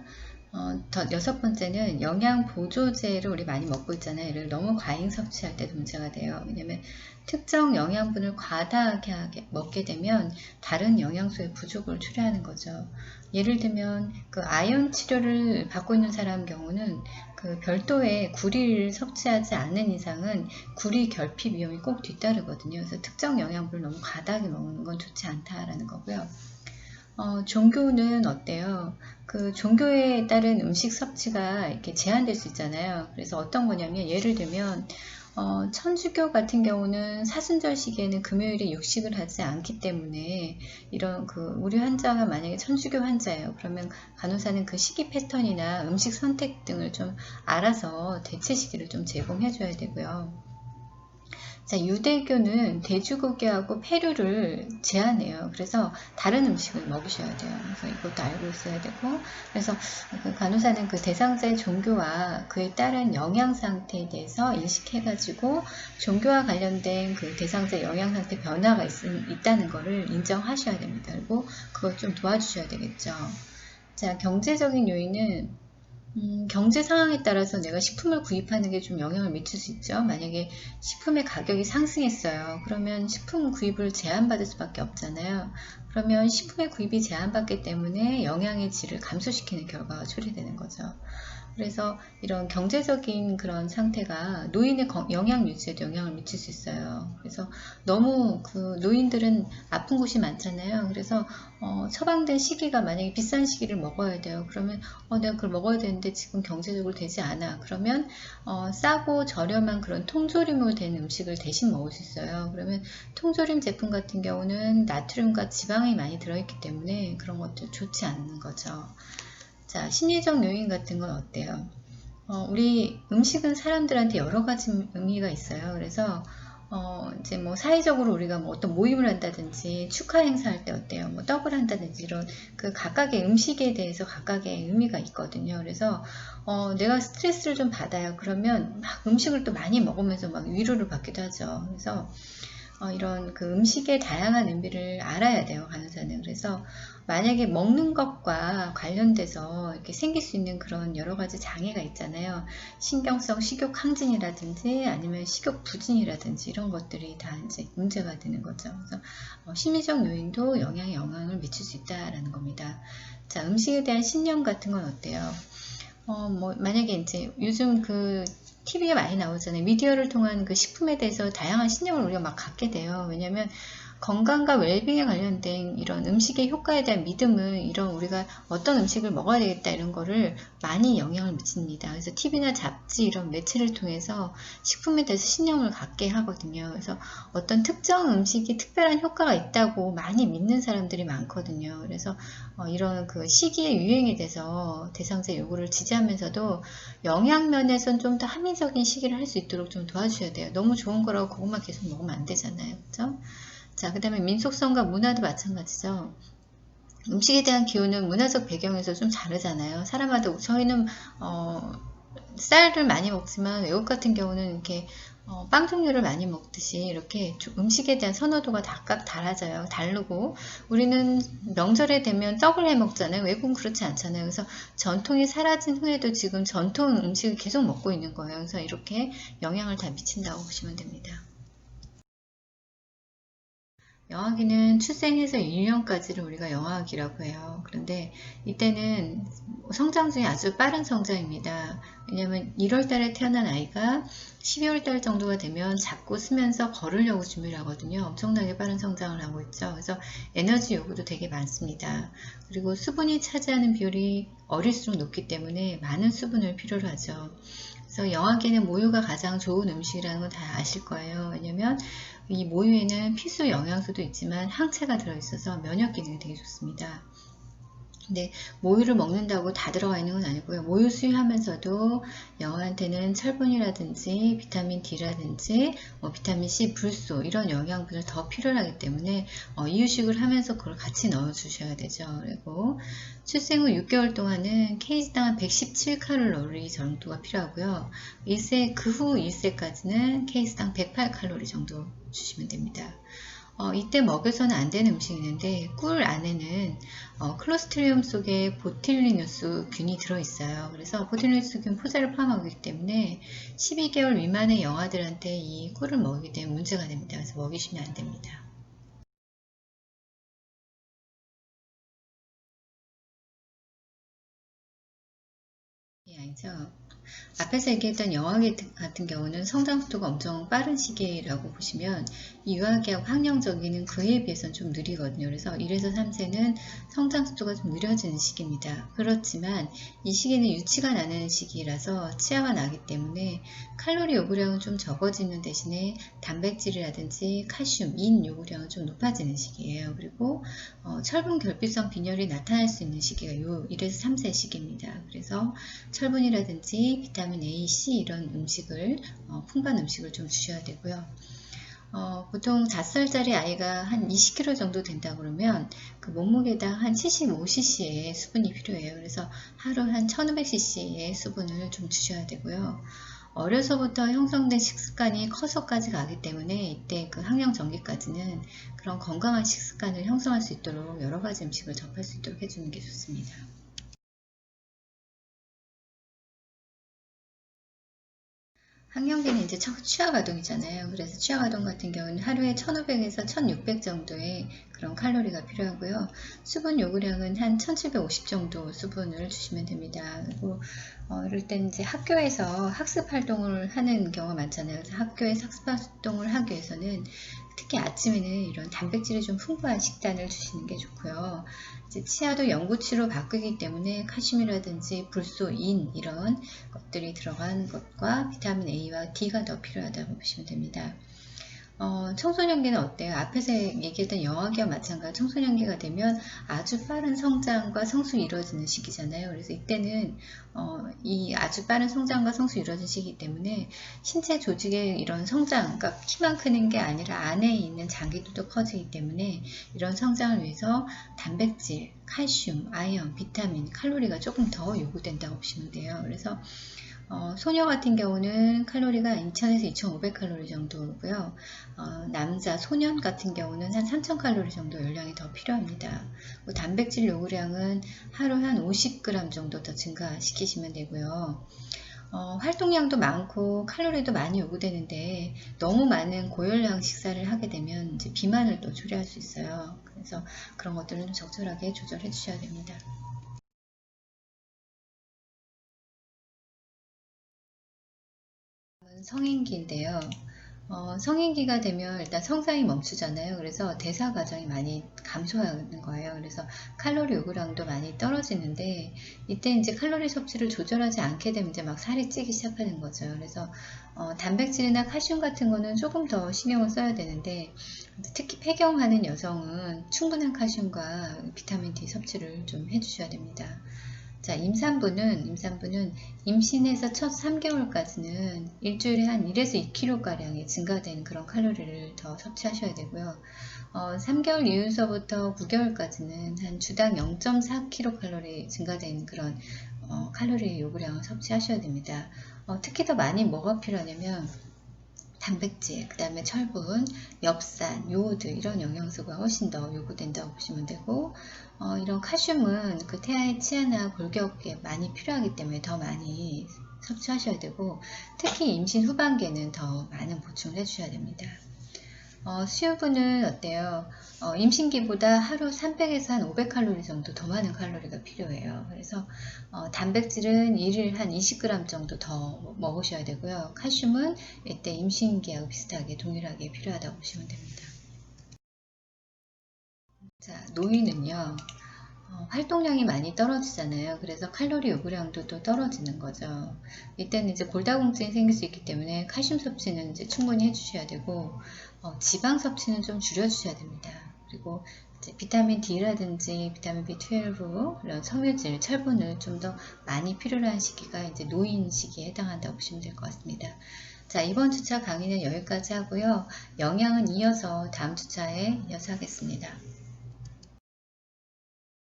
여섯 번째는 영양 보조제를 우리 많이 먹고 있잖아요. 얘를 너무 과잉 섭취할 때도 문제가 돼요. 왜냐면 특정 영양분을 과다하게 먹게 되면 다른 영양소의 부족을 초래하는 거죠. 예를 들면 그 아연 치료를 받고 있는 사람 경우는 그 별도의 구리를 섭취하지 않는 이상은 구리 결핍 위험이 꼭 뒤따르거든요. 그래서 특정 영양분을 너무 과다하게 먹는 건 좋지 않다라는 거고요. 종교는 어때요? 그 종교에 따른 음식 섭취가 이렇게 제한될 수 있잖아요. 그래서 어떤 거냐면 예를 들면 천주교 같은 경우는 사순절 시기에는 금요일에 육식을 하지 않기 때문에 이런 그 우리 환자가 만약에 천주교 환자예요. 그러면 간호사는 그 식이 패턴이나 음식 선택 등을 좀 알아서 대체 시기를 좀 제공해 줘야 되고요. 자, 유대교는 돼지고기하고 페류를 제한해요. 그래서 다른 음식을 먹으셔야 돼요. 그래서 이것도 알고 있어야 되고, 그래서 그 간호사는 그 대상자의 종교와 그에 따른 영양 상태에 대해서 인식해가지고 종교와 관련된 그 대상자의 영양 상태 변화가 있다는 것을 인정하셔야 됩니다. 그리고 그걸 좀 도와주셔야 되겠죠. 자, 경제적인 요인은 경제 상황에 따라서 내가 식품을 구입하는 게 좀 영향을 미칠 수 있죠. 만약에 식품의 가격이 상승했어요. 그러면 식품 구입을 제한받을 수밖에 없잖아요. 그러면 식품의 구입이 제한받기 때문에 영양의 질을 감소시키는 결과가 초래되는 거죠. 그래서 이런 경제적인 그런 상태가 노인의 영양 유지에도 영향을 미칠 수 있어요. 그래서 너무 그 노인들은 아픈 곳이 많잖아요. 그래서 처방된 시기가 만약에 비싼 시기를 먹어야 돼요. 그러면 내가 그걸 먹어야 되는데 지금 경제적으로 되지 않아. 그러면 싸고 저렴한 그런 통조림으로 된 음식을 대신 먹을 수 있어요. 그러면 통조림 제품 같은 경우는 나트륨과 지방이 많이 들어있기 때문에 그런 것도 좋지 않는 거죠. 자, 심리적 요인 같은 건 어때요? 우리 음식은 사람들한테 여러 가지 의미가 있어요. 그래서 이제 뭐 사회적으로 우리가 뭐 어떤 모임을 한다든지 축하 행사할 때 어때요? 뭐 떡을 한다든지 이런 그 각각의 음식에 대해서 각각의 의미가 있거든요. 그래서 내가 스트레스를 좀 받아요. 그러면 막 음식을 또 많이 먹으면서 막 위로를 받기도 하죠. 그래서 이런 그 음식의 다양한 의미를 알아야 돼요, 간호사는. 그래서 만약에 먹는 것과 관련돼서 이렇게 생길 수 있는 그런 여러 가지 장애가 있잖아요. 신경성 식욕 항진이라든지 아니면 식욕 부진이라든지 이런 것들이 다 이제 문제가 되는 거죠. 그래서 심리적 요인도 영향을 미칠 수 있다라는 겁니다. 자, 음식에 대한 신념 같은 건 어때요? 뭐 만약에 이제 요즘 그 TV에 많이 나오잖아요. 미디어를 통한 그 식품에 대해서 다양한 신념을 우리가 막 갖게 돼요. 왜냐하면 건강과 웰빙에 관련된 이런 음식의 효과에 대한 믿음은 이런 우리가 어떤 음식을 먹어야 되겠다 이런 거를 많이 영향을 미칩니다. 그래서 TV나 잡지 이런 매체를 통해서 식품에 대해서 신념을 갖게 하거든요. 그래서 어떤 특정 음식이 특별한 효과가 있다고 많이 믿는 사람들이 많거든요. 그래서 이런 그 시기의 유행에 대해서 대상자 요구를 지지하면서도 영양면에선 좀 더 합리적인 시기를 할 수 있도록 좀 도와주셔야 돼요. 너무 좋은 거라고 그것만 계속 먹으면 안 되잖아요. 그렇죠? 자, 그 다음에 민속성과 문화도 마찬가지죠. 음식에 대한 기호는 문화적 배경에서 좀 다르잖아요. 사람마다 저희는 쌀을 많이 먹지만 외국 같은 경우는 이렇게 빵 종류를 많이 먹듯이 이렇게 음식에 대한 선호도가 각각 다르고 우리는 명절에 되면 떡을 해 먹잖아요. 외국은 그렇지 않잖아요. 그래서 전통이 사라진 후에도 지금 전통 음식을 계속 먹고 있는 거예요. 그래서 이렇게 영향을 다 미친다고 보시면 됩니다. 영아기는 출생해서 1년까지를 우리가 영아기라고 해요. 그런데 이때는 성장 중에 아주 빠른 성장입니다. 왜냐하면 1월 달에 태어난 아이가 12월 달 정도가 되면 잡고 쓰면서 걸으려고 준비를 하거든요. 엄청나게 빠른 성장을 하고 있죠. 그래서 에너지 요구도 되게 많습니다. 그리고 수분이 차지하는 비율이 어릴수록 높기 때문에 많은 수분을 필요로 하죠. 그래서 영아기는 모유가 가장 좋은 음식이라는 건 다 아실 거예요. 왜냐면 이 모유에는 필수 영양소도 있지만 항체가 들어있어서 면역 기능이 되게 좋습니다. 근데 모유를 먹는다고 다 들어가 있는 건 아니고요. 모유 수유하면서도 영아한테는 철분이라든지 비타민 D라든지 비타민 C, 불소 이런 영양분을 더 필요로 하기 때문에 이유식을 하면서 그걸 같이 넣어 주셔야 되죠. 그리고 출생 후 6개월 동안은 KG당 117칼로리 정도가 필요하고요. 1세 그 후 1세까지는 KG당 108칼로리 정도 주시면 됩니다. 이때 먹여서는 안 되는 음식이 있는데 꿀 안에는 클로스트리움 속에 보틸리누스 균이 들어있어요. 그래서 보틸리누스 균 포자를 포함하고 있기 때문에 12개월 미만의 영아들한테 이 꿀을 먹이게 되면 문제가 됩니다. 그래서 먹이시면 안 됩니다. 예, 알죠? 앞에서 얘기했던 영아기 같은 경우는 성장 속도가 엄청 빠른 시기라고 보시면 이 유아기하고 학령적기는 그에 비해서는 좀 느리거든요. 그래서 1에서 3세는 성장 속도가 좀 느려지는 시기입니다. 그렇지만 이 시기는 유치가 나는 시기라서 치아가 나기 때문에 칼로리 요구량은 좀 적어지는 대신에 단백질이라든지 칼슘, 인 요구량은 좀 높아지는 시기예요. 그리고 철분 결핍성 빈혈이 나타날 수 있는 시기가 요 1에서 3세 시기입니다. 그래서 철분이라든지 비타민 A, C 이런 음식을 풍부한 음식을 좀 주셔야 되고요. 보통 5살짜리 아이가 한 20kg 정도 된다 그러면 그 몸무게당 한 75cc의 수분이 필요해요. 그래서 하루 한 1500cc의 수분을 좀 주셔야 되고요. 어려서부터 형성된 식습관이 커서까지 가기 때문에 이때 그 학령 전기까지는 그런 건강한 식습관을 형성할 수 있도록 여러 가지 음식을 접할 수 있도록 해주는 게 좋습니다. 항염기는 이제 취하가동이잖아요. 그래서 취하가동 같은 경우는 하루에 1500에서 1600 정도의 그런 칼로리가 필요하고요. 수분 요구량은 한 1750 정도 수분을 주시면 됩니다. 그리고 이럴 땐 이제 학교에서 학습 활동을 하는 경우가 많잖아요. 그래서 학교에서 학습 활동을 하기 위해서는 특히 아침에는 이런 단백질이 좀 풍부한 식단을 주시는 게 좋고요. 이제 치아도 영구치로 바뀌기 때문에 칼슘이라든지 불소, 인 이런 것들이 들어간 것과 비타민 A와 D가 더 필요하다고 보시면 됩니다. 청소년기는 어때요? 앞에서 얘기했던 영아기와 마찬가지로 청소년기가 되면 아주 빠른 성장과 성숙이 이루어지는 시기잖아요. 그래서 이때는 이 아주 빠른 성장과 성숙이 이루어지는 시기이기 때문에 신체 조직의 이런 성장, 그러니까 키만 크는 게 아니라 안에 있는 장기들도 커지기 때문에 이런 성장을 위해서 단백질, 칼슘, 아연, 비타민, 칼로리가 조금 더 요구된다고 보시면 돼요. 그래서 소녀 같은 경우는 칼로리가 2000에서 2500 칼로리 정도고요. 남자, 소년 같은 경우는 한 3000 칼로리 정도 열량이 더 필요합니다. 단백질 요구량은 하루 한 50g 정도 더 증가시키시면 되고요. 활동량도 많고 칼로리도 많이 요구되는데 너무 많은 고열량 식사를 하게 되면 이제 비만을 또 초래할 수 있어요. 그래서 그런 것들은 적절하게 조절해 주셔야 됩니다. 성인기인데요. 성인기가 되면 일단 성장이 멈추잖아요. 그래서 대사 과정이 많이 감소하는 거예요. 그래서 칼로리 요구량도 많이 떨어지는데 이때 이제 칼로리 섭취를 조절하지 않게 되면 이제 막 살이 찌기 시작하는 거죠. 그래서 단백질이나 칼슘 같은 거는 조금 더 신경을 써야 되는데 특히 폐경하는 여성은 충분한 칼슘과 비타민 D 섭취를 좀 해주셔야 됩니다. 자, 임산부는 임신해서 첫 3개월까지는 일주일에 한 1에서 2kg가량이 증가된 그런 칼로리를 더 섭취하셔야 되고요. 3개월 이후서부터 9개월까지는 한 주당 0.4kcal 증가된 그런 칼로리 요구량을 섭취하셔야 됩니다. 특히 더 많이 뭐가 필요하냐면 단백질, 그 다음에 철분, 엽산, 요오드 이런 영양소가 훨씬 더 요구된다고 보시면 되고 이런 칼슘은 그 태아의 치아나 골격에 많이 필요하기 때문에 더 많이 섭취하셔야 되고 특히 임신 후반기에는 더 많은 보충을 해주셔야 됩니다. 수유분은 어때요? 임신기보다 하루 300에서 한 500칼로리 정도 더 많은 칼로리가 필요해요. 그래서 단백질은 일일 한 20g 정도 더 먹으셔야 되고요. 칼슘은 이때 임신기하고 비슷하게 동일하게 필요하다고 보시면 됩니다. 자, 노인은요. 활동량이 많이 떨어지잖아요. 그래서 칼로리 요구량도 또 떨어지는 거죠. 이때는 이제 골다공증이 생길 수 있기 때문에 칼슘 섭취는 이제 충분히 해주셔야 되고 지방 섭취는 좀 줄여주셔야 됩니다. 그리고 이제 비타민 D라든지 비타민 B12 이런 섬유질, 철분을 좀 더 많이 필요로 한 시기가 이제 노인 시기에 해당한다고 보시면 될 것 같습니다. 자, 이번 주차 강의는 여기까지 하고요. 영양은 이어서 다음 주차에 이어서 하겠습니다.